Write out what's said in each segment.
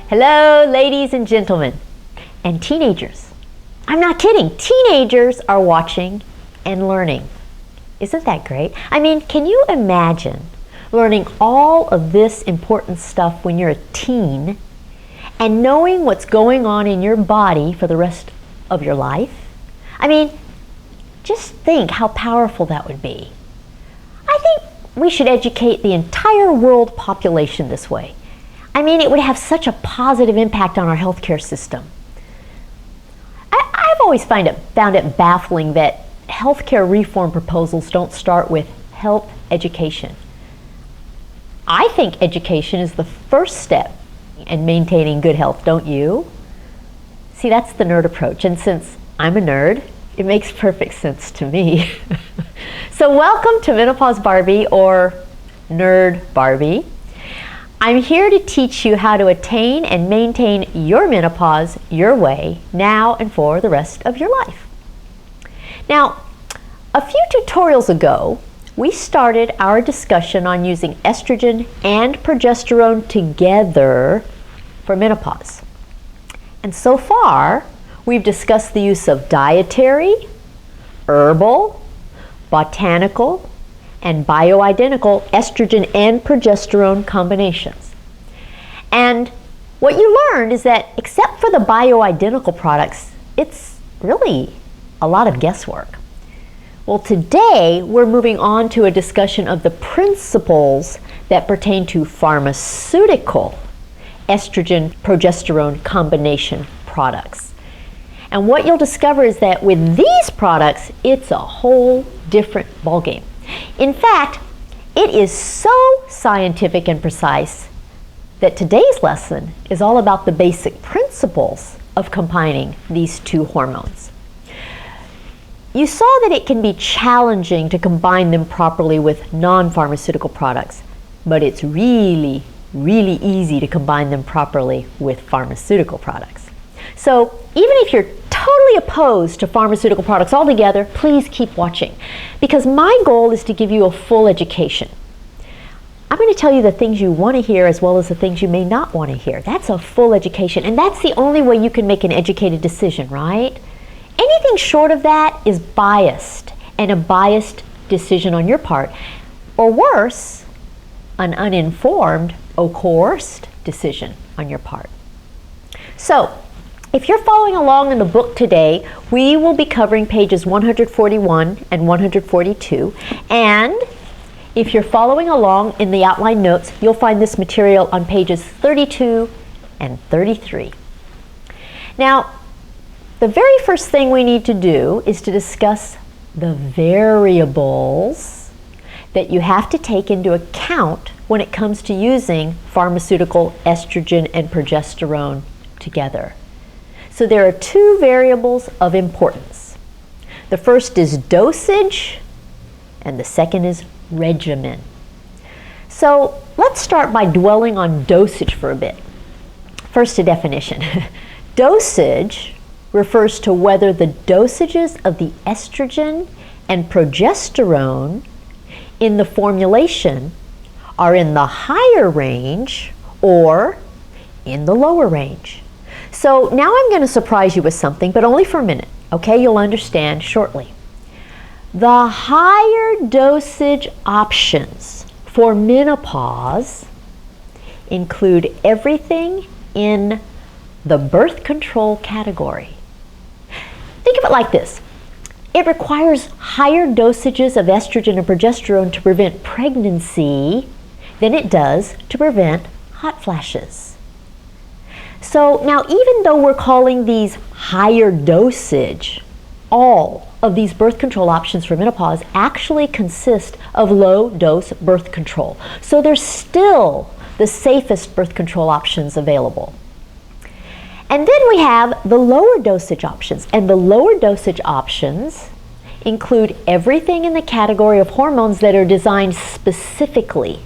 Hello, ladies and gentlemen, and teenagers. I'm not kidding, teenagers are watching and learning. Isn't that great? I mean, can you imagine learning all of this important stuff when you're a teen and knowing what's going on in your body for the rest of your life? I mean, just think how powerful that would be. I think we should educate the entire world population this way. I mean, it would have such a positive impact on our healthcare system. I've always found it baffling that healthcare reform proposals don't start with health education. I think education is the first step in maintaining good health, don't you? See, that's the nerd approach, and since I'm a nerd, it makes perfect sense to me. So welcome to Menopause Barbie, or Nerd Barbie. I'm here to teach you how to attain and maintain your menopause your way, now and for the rest of your life. Now, a few tutorials ago, we started our discussion on using estrogen and progesterone together for menopause. And so far, we've discussed the use of dietary, herbal, botanical, and bioidentical estrogen and progesterone combinations. And what you learned is that except for the bioidentical products, it's really a lot of guesswork. Well, today we're moving on to a discussion of the principles that pertain to pharmaceutical estrogen progesterone combination products. And what you'll discover is that with these products, it's a whole different ballgame. In fact, it is so scientific and precise that today's lesson is all about the basic principles of combining these two hormones. You saw that it can be challenging to combine them properly with non-pharmaceutical products, but it's really, really easy to combine them properly with pharmaceutical products. So even if you're totally opposed to pharmaceutical products altogether, please keep watching, because my goal is to give you a full education. I'm going to tell you the things you want to hear as well as the things you may not want to hear. That's a full education, and that's the only way you can make an educated decision, right? Anything short of that is biased, and a biased decision on your part, or worse, an uninformed or coerced decision on your part. So, if you're following along in the book today, we will be covering pages 141 and 142. And if you're following along in the outline notes, you'll find this material on pages 32 and 33. Now, the very first thing we need to do is to discuss the variables that you have to take into account when it comes to using pharmaceutical estrogen and progesterone together. So there are two variables of importance. The first is dosage, and the second is regimen. So let's start by dwelling on dosage for a bit. First, a definition. Dosage refers to whether the dosages of the estrogen and progesterone in the formulation are in the higher range or in the lower range. So now I'm going to surprise you with something, but only for a minute, okay? You'll understand shortly. The higher dosage options for menopause include everything in the birth control category. Think of it like this. It requires higher dosages of estrogen and progesterone to prevent pregnancy than it does to prevent hot flashes. So now, even though we're calling these higher dosage, all of these birth control options for menopause actually consist of low dose birth control. So they're still the safest birth control options available. And then we have the lower dosage options, and the lower dosage options include everything in the category of hormones that are designed specifically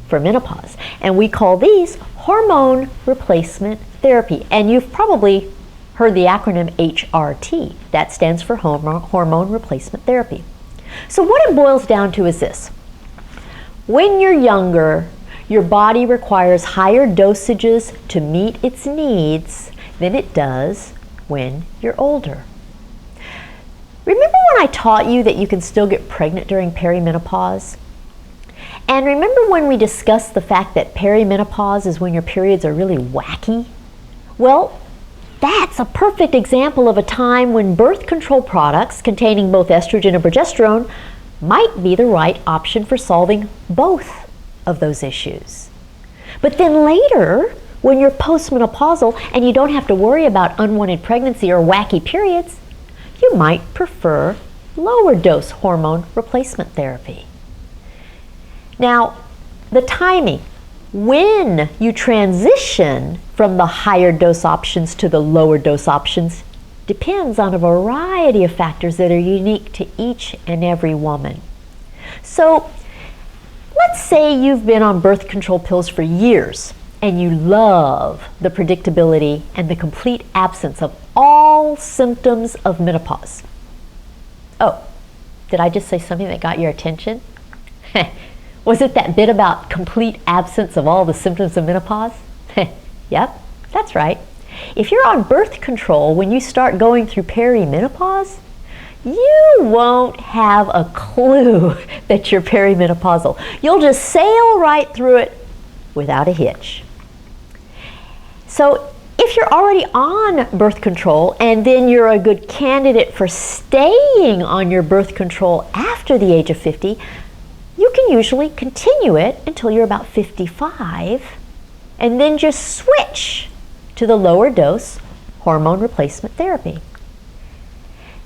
for menopause. And we call these hormone replacement therapy. And you've probably heard the acronym HRT. That stands for hormone replacement therapy. So what it boils down to is this. When you're younger, your body requires higher dosages to meet its needs than it does when you're older. Remember when I taught you that you can still get pregnant during perimenopause? And remember when we discussed the fact that perimenopause is when your periods are really wacky? Well, that's a perfect example of a time when birth control products containing both estrogen and progesterone might be the right option for solving both of those issues. But then later, when you're postmenopausal and you don't have to worry about unwanted pregnancy or wacky periods, you might prefer lower dose hormone replacement therapy. Now, the timing, when you transition from the higher dose options to the lower dose options, depends on a variety of factors that are unique to each and every woman. So, let's say you've been on birth control pills for years and you love the predictability and the complete absence of all symptoms of menopause. Oh, did I just say something that got your attention? Was it that bit about complete absence of all the symptoms of menopause? Yep, that's right. If you're on birth control when you start going through perimenopause, you won't have a clue that you're perimenopausal. You'll just sail right through it without a hitch. So if you're already on birth control and then you're a good candidate for staying on your birth control after the age of 50, you can usually continue it until you're about 55 and then just switch to the lower dose hormone replacement therapy.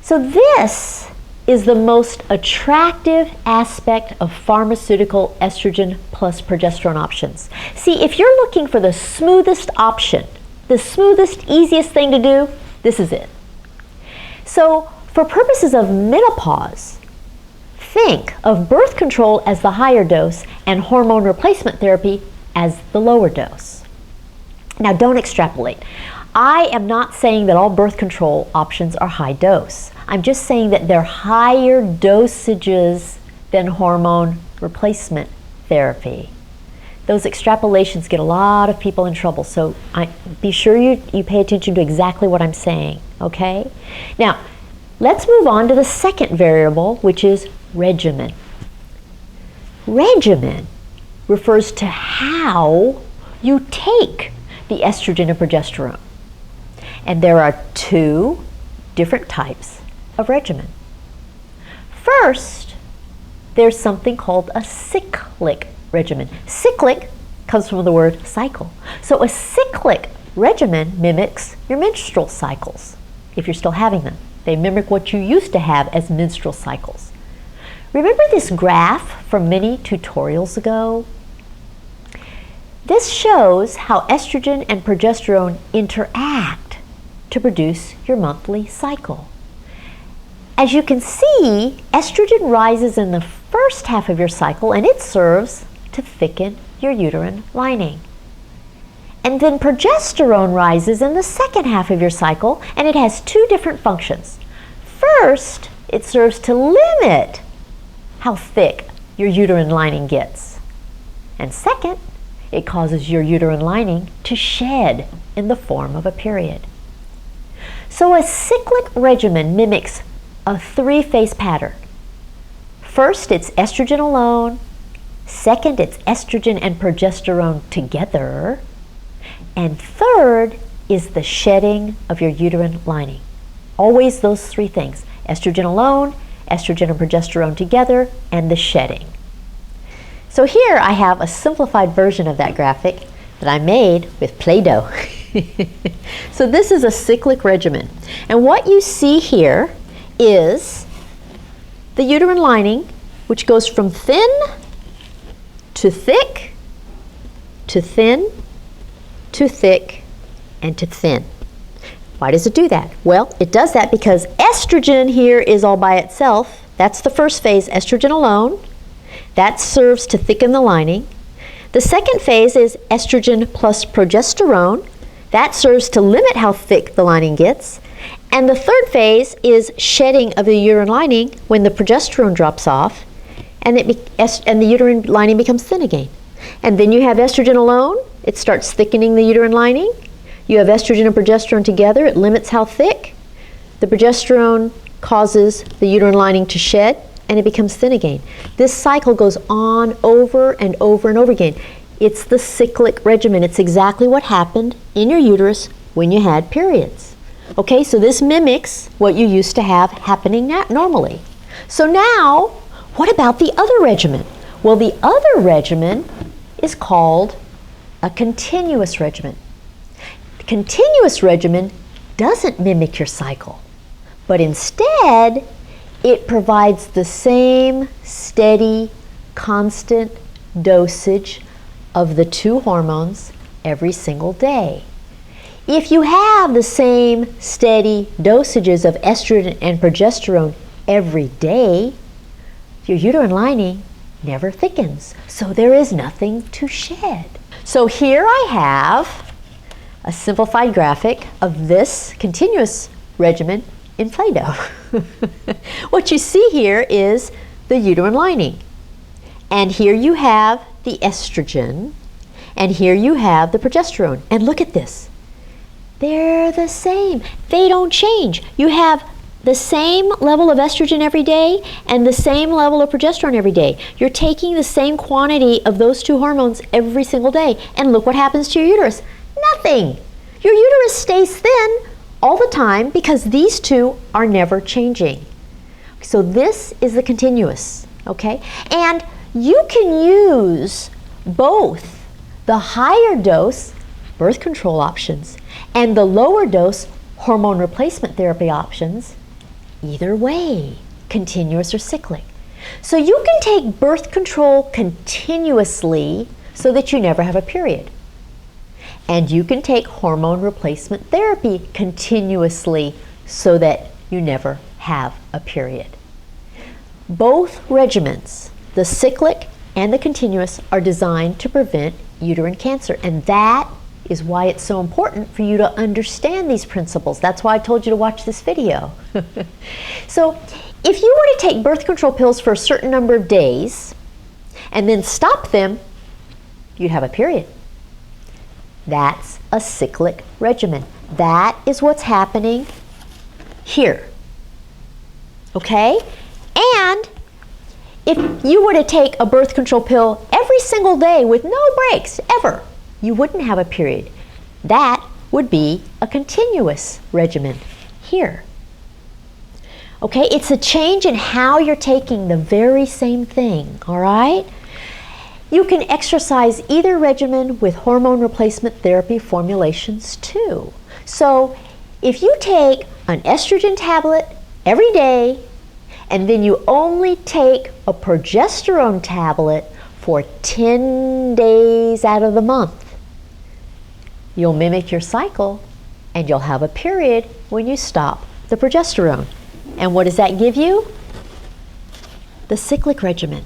So this is the most attractive aspect of pharmaceutical estrogen plus progesterone options. See, if you're looking for the smoothest option, the smoothest, easiest thing to do, this is it. So for purposes of menopause, think of birth control as the higher dose and hormone replacement therapy as the lower dose. Now don't extrapolate. I am not saying that all birth control options are high dose. I'm just saying that they're higher dosages than hormone replacement therapy. Those extrapolations get a lot of people in trouble, so be sure you pay attention to exactly what I'm saying, okay? Now, let's move on to the second variable, which is regimen. Regimen refers to how you take the estrogen and progesterone. And there are two different types of regimen. First, there's something called a cyclic regimen. Cyclic comes from the word cycle. So a cyclic regimen mimics your menstrual cycles, if you're still having them. They mimic what you used to have as menstrual cycles. Remember this graph from many tutorials ago? This shows how estrogen and progesterone interact to produce your monthly cycle. As you can see, estrogen rises in the first half of your cycle and it serves to thicken your uterine lining. And then progesterone rises in the second half of your cycle and it has two different functions. First, it serves to limit how thick your uterine lining gets. And second, it causes your uterine lining to shed in the form of a period. So a cyclic regimen mimics a three-phase pattern. First, it's estrogen alone. Second, it's estrogen and progesterone together. And third is the shedding of your uterine lining. Always those three things: estrogen alone, estrogen and progesterone together, and the shedding. So here I have a simplified version of that graphic that I made with Play-Doh. So this is a cyclic regimen. And what you see here is the uterine lining, which goes from thin to thick to thin to thick and to thin. Why does it do that? Well, it does that because estrogen here is all by itself. That's the first phase, estrogen alone. That serves to thicken the lining. The second phase is estrogen plus progesterone. That serves to limit how thick the lining gets. And the third phase is shedding of the uterine lining when the progesterone drops off and the uterine lining becomes thin again. And then you have estrogen alone. It starts thickening the uterine lining. You have estrogen and progesterone together. It limits how thick. The progesterone causes the uterine lining to shed, and it becomes thin again. This cycle goes on over and over and over again. It's the cyclic regimen. It's exactly what happened in your uterus when you had periods. Okay, so this mimics what you used to have happening normally. So now, what about the other regimen? Well, the other regimen is called a continuous regimen. The continuous regimen doesn't mimic your cycle, but instead, it provides the same steady, constant dosage of the two hormones every single day. If you have the same steady dosages of estrogen and progesterone every day, your uterine lining never thickens, so there is nothing to shed. So here I have a simplified graphic of this continuous regimen in Play-Doh. What you see here is the uterine lining. And here you have the estrogen, and here you have the progesterone. And look at this. They're the same. They don't change. You have the same level of estrogen every day and the same level of progesterone every day. You're taking the same quantity of those two hormones every single day. And look what happens to your uterus. Nothing. Your uterus stays thin all the time because these two are never changing. So this is the continuous, okay? And you can use both the higher dose birth control options and the lower dose hormone replacement therapy options either way, continuous or cyclic. So you can take birth control continuously so that you never have a period. And you can take hormone replacement therapy continuously so that you never have a period. Both regimens, the cyclic and the continuous, are designed to prevent uterine cancer, and that is why it's so important for you to understand these principles. That's why I told you to watch this video. So if you were to take birth control pills for a certain number of days and then stop them, you'd have a period. That's a cyclic regimen. That is what's happening here. Okay? And if you were to take a birth control pill every single day with no breaks ever, you wouldn't have a period. That would be a continuous regimen here. Okay? It's a change in how you're taking the very same thing, all right? You can exercise either regimen with hormone replacement therapy formulations too. So if you take an estrogen tablet every day and then you only take a progesterone tablet for 10 days out of the month, you'll mimic your cycle and you'll have a period when you stop the progesterone. And what does that give you? The cyclic regimen.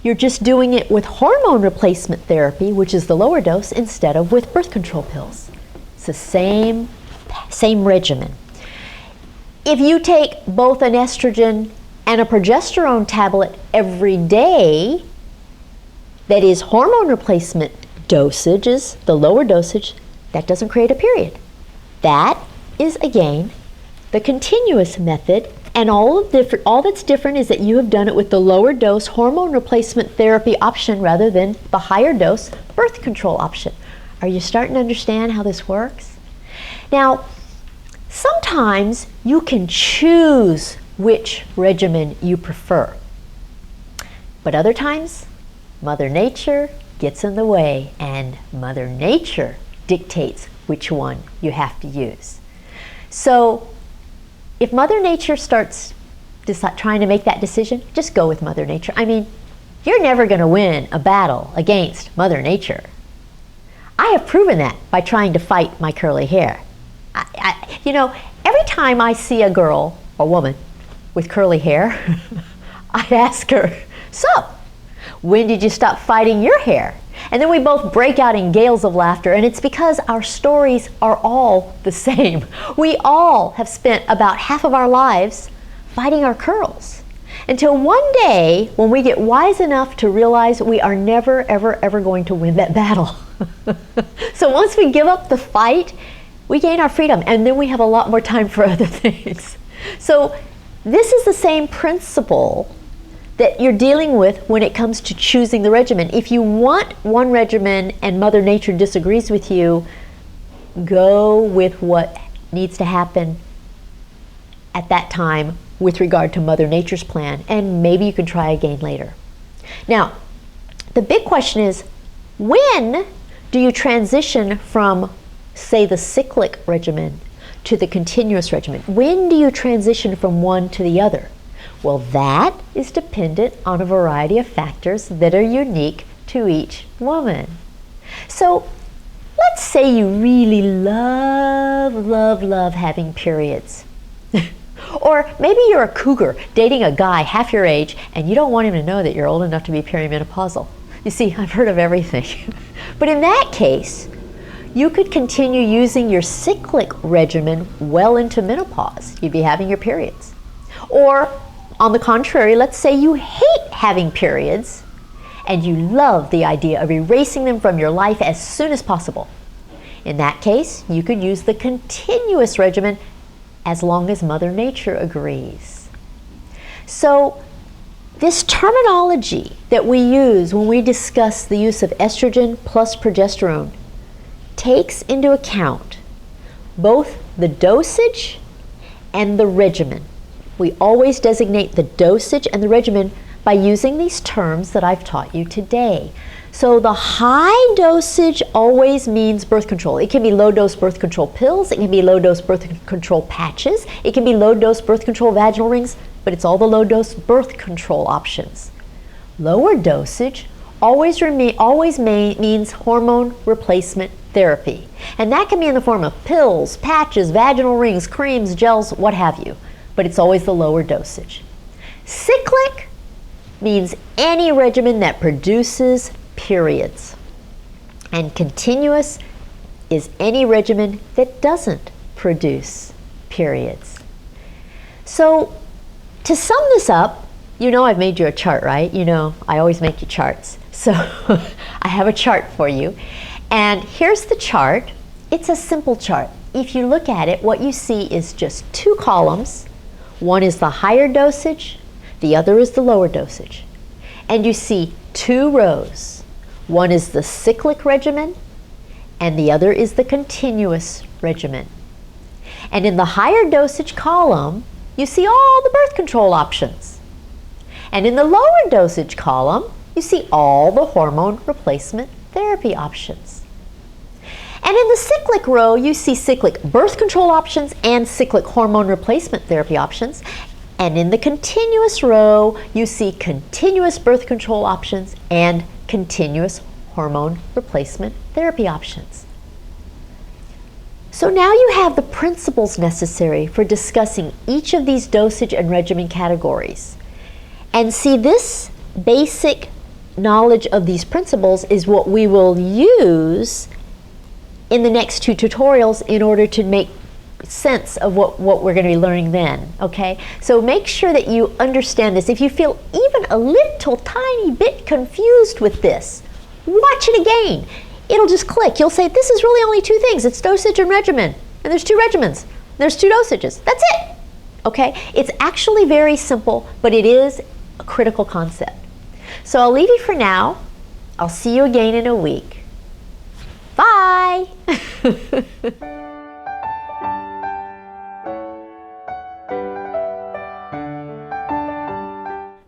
You're just doing it with hormone replacement therapy, which is the lower dose, instead of with birth control pills. It's the same regimen. If you take both an estrogen and a progesterone tablet every day, that is hormone replacement dosages, the lower dosage, that doesn't create a period. That is, again, the continuous method. And all that's different is that you have done it with the lower dose hormone replacement therapy option rather than the higher dose birth control option. Are you starting to understand how this works? Now, sometimes you can choose which regimen you prefer. But other times, Mother Nature gets in the way and Mother Nature dictates which one you have to use. So, if Mother Nature starts trying to make that decision, just go with Mother Nature. I mean, you're never going to win a battle against Mother Nature. I have proven that by trying to fight my curly hair. You know, every time I see a girl or woman with curly hair, I ask her, so, when did you stop fighting your hair? And then we both break out in gales of laughter, and it's because our stories are all the same. We all have spent about half of our lives fighting our curls. Until one day when we get wise enough to realize we are never, ever, ever going to win that battle. So once we give up the fight, we gain our freedom, and then we have a lot more time for other things. So this is the same principle that you're dealing with when it comes to choosing the regimen. If you want one regimen and Mother Nature disagrees with you, go with what needs to happen at that time with regard to Mother Nature's plan, and maybe you can try again later. Now, the big question is, when do you transition from, say, the cyclic regimen to the continuous regimen? When do you transition from one to the other? Well, that is dependent on a variety of factors that are unique to each woman. So let's say you really love having periods. Or maybe you're a cougar dating a guy half your age and you don't want him to know that you're old enough to be perimenopausal. You see, I've heard of everything. But in that case, you could continue using your cyclic regimen well into menopause. You'd be having your periods. Or on the contrary, let's say you hate having periods and you love the idea of erasing them from your life as soon as possible. In that case, you could use the continuous regimen as long as Mother Nature agrees. So this terminology that we use when we discuss the use of estrogen plus progesterone takes into account both the dosage and the regimen. We always designate the dosage and the regimen by using these terms that I've taught you today. So the high dosage always means birth control. It can be low-dose birth control pills, it can be low-dose birth control patches, it can be low-dose birth control vaginal rings, but it's all the low-dose birth control options. Lower dosage always means hormone replacement therapy. And that can be in the form of pills, patches, vaginal rings, creams, gels, what have you. But it's always the lower dosage. Cyclic means any regimen that produces periods. And continuous is any regimen that doesn't produce periods. So to sum this up, you know I've made you a chart, right? You know I always make you charts. So I have a chart for you. And here's the chart. It's a simple chart. If you look at it, what you see is just two columns. One is the higher dosage, the other is the lower dosage. And you see two rows. One is the cyclic regimen, and the other is the continuous regimen. And in the higher dosage column, you see all the birth control options. And in the lower dosage column, you see all the hormone replacement therapy options. And in the cyclic row, you see cyclic birth control options and cyclic hormone replacement therapy options. And in the continuous row, you see continuous birth control options and continuous hormone replacement therapy options. So now you have the principles necessary for discussing each of these dosage and regimen categories. And see, this basic knowledge of these principles is what we will use in the next two tutorials in order to make sense of what we're going to be learning then, okay? So make sure that you understand this. If you feel even a little tiny bit confused with this, watch it again. It'll just click. You'll say, this is really only two things. It's dosage and regimen. And there's two regimens. There's two dosages. That's it, okay? It's actually very simple, but it is a critical concept. So I'll leave you for now. I'll see you again in a week. Bye.